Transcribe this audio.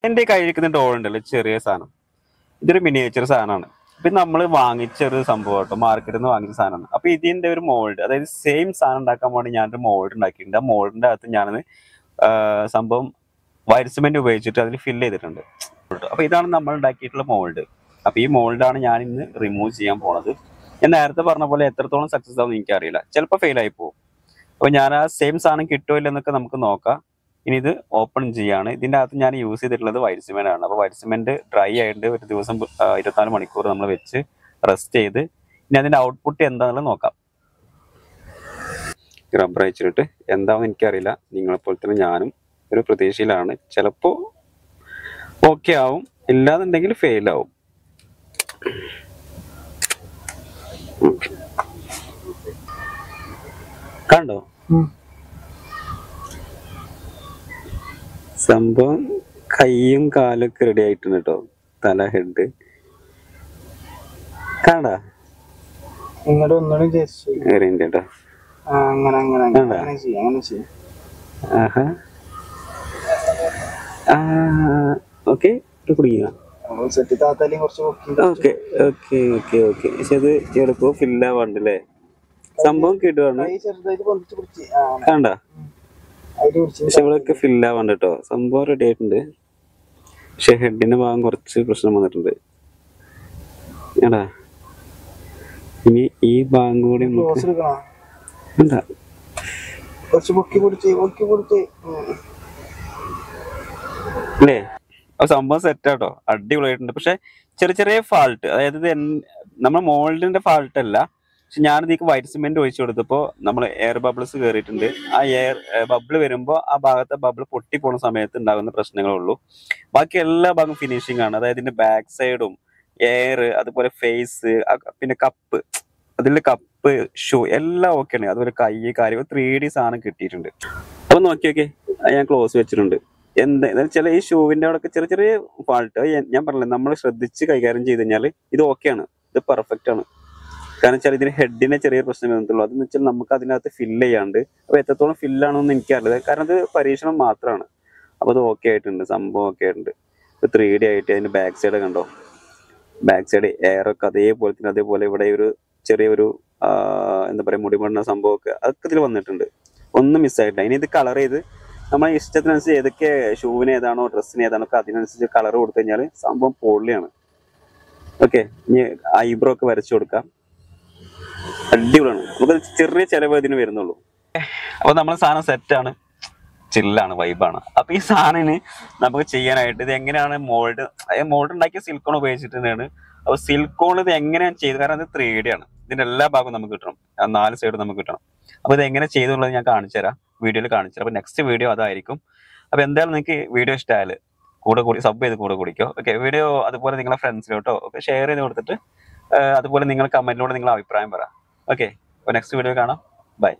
എൻ്റെ കയ്യിരിക്കുന്ന ഡോൾ ഉണ്ടല്ലോ ചെറിയ സാധനം, ഇതൊരു മിനിയേച്ചർ സാധനമാണ്. ഇപ്പം നമ്മൾ വാങ്ങിച്ചൊരു സംഭവം കേട്ടോ, മാർക്കറ്റിൽ നിന്ന് വാങ്ങിച്ച സാധനമാണ്. അപ്പോൾ ഇതിൻ്റെ ഒരു മോൾഡ്, അതായത് സെയിം സാധനം ഉണ്ടാക്കാൻ വേണ്ടി ഞാനൊരു മോൾഡ് ഉണ്ടാക്കിയിട്ടുണ്ട്. ആ മോൾഡിൻ്റെ അകത്ത് ഞാനത് സംഭവം വൈറ്റ് സിമെന്റ് ഉപയോഗിച്ചിട്ട് അതിൽ ഫില്ല് ചെയ്തിട്ടുണ്ട്. അപ്പോൾ ഇതാണ് നമ്മൾ ഉണ്ടാക്കിയിട്ടുള്ള മോൾഡ്. അപ്പോൾ ഈ മോൾഡാണ് ഞാൻ ഇന്ന് റിമൂവ് ചെയ്യാൻ പോണത്. ഞാൻ നേരത്തെ പറഞ്ഞ പോലെ എത്രത്തോളം സക്സസ് ആവും എനിക്കറിയില്ല, ചിലപ്പോൾ ഫെയിൽ ആയി പോകും. അപ്പോൾ ഞാൻ ആ സെയിം സാധനം കിട്ടുമോ ഇല്ലെന്നൊക്കെ നമുക്ക് നോക്കാം. ഇനി ഇത് ഓപ്പൺ ചെയ്യാണ്. ഇതിൻ്റെ അകത്ത് ഞാൻ യൂസ് ചെയ്തിട്ടുള്ളത് വൈറ്റ് സിമെന്റ് ആണ്. അപ്പോൾ വൈറ്റ് സിമെന്റ് ഡ്രൈ ആയിട്ട് ഒരു ദിവസം 24 മണിക്കൂർ നമ്മൾ വെച്ച് റെസ്റ്റ് ചെയ്ത് ഇനി അതിൻ്റെ ഔട്ട്പുട്ട് എന്താണെന്നുള്ളത് നോക്കാം. റബ്ബർ അയച്ചിട്ട് എന്താണെന്ന് എനിക്കറിയില്ല. നിങ്ങളെപ്പോലെ തന്നെ ഞാനും ഒരു പ്രതീക്ഷയിലാണ്. ചിലപ്പോൾ ഓക്കെ ആവും, ഇല്ലാന്നുണ്ടെങ്കിൽ ഫെയിൽ ആവും. കണ്ടോ സംഭവം? കൈയും കാലൊക്കെ റെഡി ആയിട്ടുണ്ട് കേട്ടോ. തല, ഹെഡ് കണ്ടാ? കേട്ടോ. ഓക്കെ കുടിക്കുക. Okay okay okay okay. പക്ഷെ അത് ചിലപ്പോ ഫില്ലാവാണ്ടല്ലേ? സംഭവം കിട്ടുവാണ്. കണ്ട? പക്ഷെ ഇവിടെയൊക്കെ ഫില്ലാവാണ്ട് കേട്ടോ. സംഭവം റെഡി ആയിട്ടുണ്ട്. പക്ഷെ ഹെഡിന്റെ ഭാഗം കുറച്ച് പ്രശ്നം വന്നിട്ടുണ്ട്. ഏടാ ഇനി ഈ ഭാഗം കൂടി എന്താ അല്ലേ? അപ്പൊ സംഭവം സെറ്റാട്ടോ, അടിപൊളിയായിട്ടുണ്ട്. പക്ഷെ ചെറിയ ചെറിയ ഫാൾട്ട്, അതായത് നമ്മുടെ മോൾഡിന്റെ ഫാൾട്ട് അല്ല. പക്ഷെ ഞാനിതേക്ക് വൈറ്റ് സിമെന്റ് ഒഴിച്ചു കൊടുത്തപ്പോൾ നമ്മൾ എയർ ബബിൾസ് കയറിയിട്ടുണ്ട്. ആ എയർ ബബിൾ വരുമ്പോൾ ആ ഭാഗത്തെ ബബിൾ പൊട്ടി പോണ സമയത്ത് ഉണ്ടാകുന്ന പ്രശ്നങ്ങളേ ഉള്ളൂ. ബാക്കി എല്ലാ ഭാഗം ഫിനിഷിംഗ് ആണ്. അതായത് ഇതിന്റെ ബാക്ക് സൈഡും എയർ, അതുപോലെ ഫേസ്, പിന്നെ കപ്പ്, അതിൽ കപ്പ്, ഷൂ എല്ലാം ഓക്കെ ആണ്. അതുപോലെ കൈ, കാര്യം 3D സാധനം കിട്ടിയിട്ടുണ്ട്. അപ്പൊ നോക്കിയൊക്കെ ഞാൻ ക്ലോസ് വെച്ചിട്ടുണ്ട്. എന്താ ചില ഈ ഷൂവിന്റെ അവിടെ ചെറിയ ചെറിയ ഫാൾട്ട് ഞാൻ പറഞ്ഞില്ലേ, നമ്മൾ ശ്രദ്ധിച്ച് കൈകാര്യം ചെയ്ത് കഴിഞ്ഞാൽ ഇത് ഓക്കെയാണ്, ഇത് പെർഫെക്റ്റ് ആണ്. കാരണം വെച്ചാൽ ഇതിന് ഹെഡിനെ ചെറിയ പ്രശ്നം വരുന്നുള്ളൂ. അതെന്ന് വെച്ചാൽ നമുക്ക് അതിനകത്ത് ഫില്ല് ചെയ്യാണ്ട്. അപ്പൊ എത്രത്തോളം ഫില്ലാണോന്ന് എനിക്കറിയില്ല, കാരണം ഇത് പരീക്ഷണം മാത്രമാണ്. അപ്പൊ അത് ഓക്കെ ആയിട്ടുണ്ട്, സംഭവം ഓക്കെ ആയിട്ടുണ്ട്. ഇപ്പൊ 3D ആയിട്ട് അതിന്റെ ബാക്ക് സൈഡ് കണ്ടോ? ബാക്ക് സൈഡ് എയറൊക്കെ അതേപോലെ തന്നെ, അതേപോലെ ഇവിടെ ഒരു ചെറിയൊരു എന്താ പറയാ മുടിമണ്ണ സംഭവമൊക്കെ അതൊക്കെ ഇതിൽ വന്നിട്ടുണ്ട്. ഒന്നും മിസ്സായിട്ടില്ല. ഇനി ഇത് കളർ ചെയ്ത് നമ്മളെ ഇഷ്ടത്തിനനുസരിച്ച് ഏതൊക്കെ ഷൂവിന് ഏതാണോ ഡ്രസ്സിന് ഏതാണോ ഒക്കെ അതിനനുസരിച്ച് കളർ കൊടുത്തു കഴിഞ്ഞാൽ സംഭവം പൊള്ളിയാണ്. ഓക്കെ, ഇനി ഐബ്രോ ഒക്കെ വരച്ചു കൊടുക്കാം. അടിപൊളിയാണ്. നമുക്ക് ചെറിയ ചിലവ് ഇതിന് വരുന്നുള്ളൂ. അപ്പൊ നമ്മൾ സാധനം സെറ്റാണ്, ചില്ലാണ്, വൈബാണ്. അപ്പൊ ഈ സാധനത്തിന് നമുക്ക് ചെയ്യാനായിട്ട് ഇത് എങ്ങനെയാണ് മോൾഡ് ഉണ്ടാക്കിയ സിലിക്കോൺ ഉപയോഗിച്ചിട്ടാണ്. അപ്പൊ സിലിക്കോൺ ഇത് എങ്ങനെയാണ് ചെയ്തത്? കാരണം ഇത് 3D ആണ്. ഇതിന്റെ എല്ലാ ഭാഗവും നമുക്ക് കിട്ടണം, 4 സൈഡും നമുക്ക് കിട്ടണം. അപ്പൊ ഇത് എങ്ങനെ ചെയ്തുള്ളത് ഞാൻ കാണിച്ചു തരാം, വീഡിയോയിൽ കാണിച്ചു തരാം. അപ്പൊ നെക്സ്റ്റ് വീഡിയോ അതായിരിക്കും. അപ്പൊ എന്തായാലും നിങ്ങൾക്ക് വീഡിയോ ഇഷ്ടമായാൽ കൂടി സബ് ചെയ്ത് കുടിക്കോ. ഓക്കെ, വീഡിയോ അതുപോലെ നിങ്ങളെ ഫ്രണ്ട്സിലോട്ടോ ഒക്കെ ഷെയർ ചെയ്ത് കൊടുത്തിട്ട് അതുപോലെ നിങ്ങൾ കമന്റിലൂടെ നിങ്ങളുടെ അഭിപ്രായം പറ. ഓക്കെ, അപ്പോൾ നെക്സ്റ്റ് വീഡിയോ കാണാം. ബൈ.